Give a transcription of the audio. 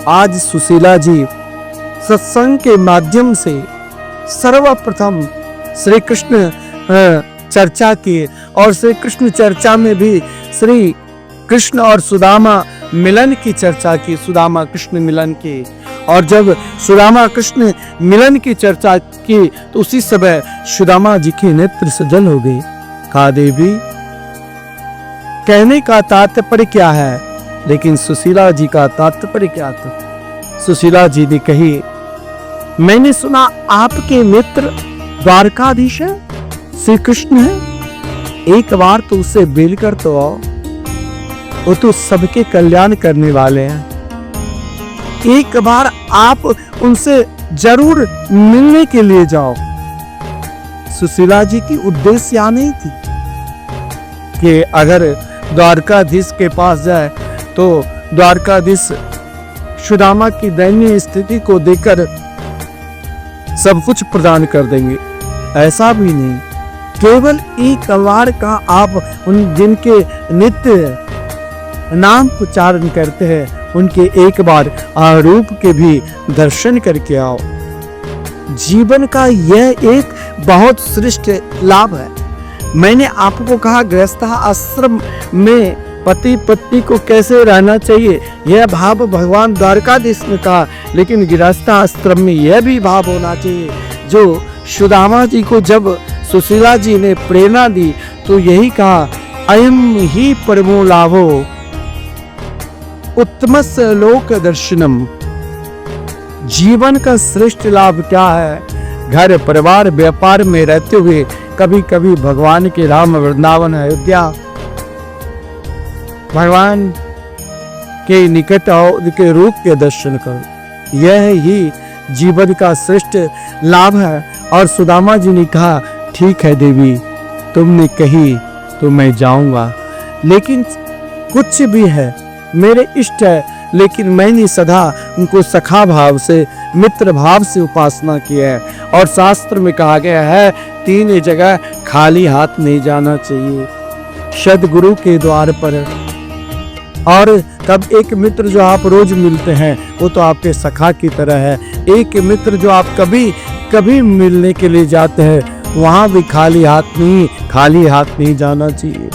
आज सुशीला जी सत्संग के माध्यम से सर्वप्रथम श्री कृष्ण चर्चा की, और श्री कृष्ण चर्चा में भी श्री कृष्ण और सुदामा मिलन की चर्चा की, सुदामा कृष्ण मिलन की। और जब सुदामा कृष्ण मिलन की चर्चा की तो उसी समय सुदामा जी के नेत्र सजल हो गए। कहा देवी, कहने का तात्पर्य क्या है? लेकिन सुशीला जी का तात्पर्य क्या था? सुशीला जी ने कही, मैंने सुना आपके मित्र द्वारकाधीश है, श्री कृष्ण है। एक बार तो उससे मिल कर तो आओ, वो तो सबके कल्याण करने वाले हैं। एक बार आप उनसे जरूर मिलने के लिए जाओ। सुशीला जी की उद्देश्य यह नहीं थी कि अगर द्वारकाधीश के पास जाए तो द्वारकाधीश सुदामा की दयनीय स्थिति को देखकर सब कुछ प्रदान कर देंगे, ऐसा भी नहीं। केवल एक बार का आप उन जिनके नित्य नाम उच्चारण करते हैं उनके एक बार आरूप के भी दर्शन करके आओ। जीवन का यह एक बहुत श्रेष्ठ लाभ है। मैंने आपको कहा गृहस्थ आश्रम में पति पत्नी को कैसे रहना चाहिए, यह भाव भगवान द्वारकाधीश ने कहा, लेकिन गृहस्थ आश्रम में यह भी भाव होना चाहिए जो सुदामा जी को जब सुशीला जी ने प्रेरणा दी तो यही कहा, अयम ही परमो लाभो उत्तमस्य लोक दर्शनम। जीवन का श्रेष्ठ लाभ क्या है? घर परिवार व्यापार में रहते हुए कभी कभी भगवान के राम वृंदावन अयोध्या भगवान के निकट के रूप के दर्शन करो, यह ही जीवन का श्रेष्ठ लाभ है। और सुदामा जी ने कहा, ठीक है देवी, तुमने कही तो मैं जाऊंगा, लेकिन कुछ भी है मेरे इष्ट है, लेकिन मैंने सदा उनको सखा भाव से मित्र भाव से उपासना की है। और शास्त्र में कहा गया है 3 जगह खाली हाथ नहीं जाना चाहिए, सद्गुरु के द्वार पर, और तब एक मित्र जो आप रोज मिलते हैं वो तो आपके सखा की तरह है। एक मित्र जो आप कभी कभी मिलने के लिए जाते हैं वहां भी खाली हाथ नहीं जाना चाहिए।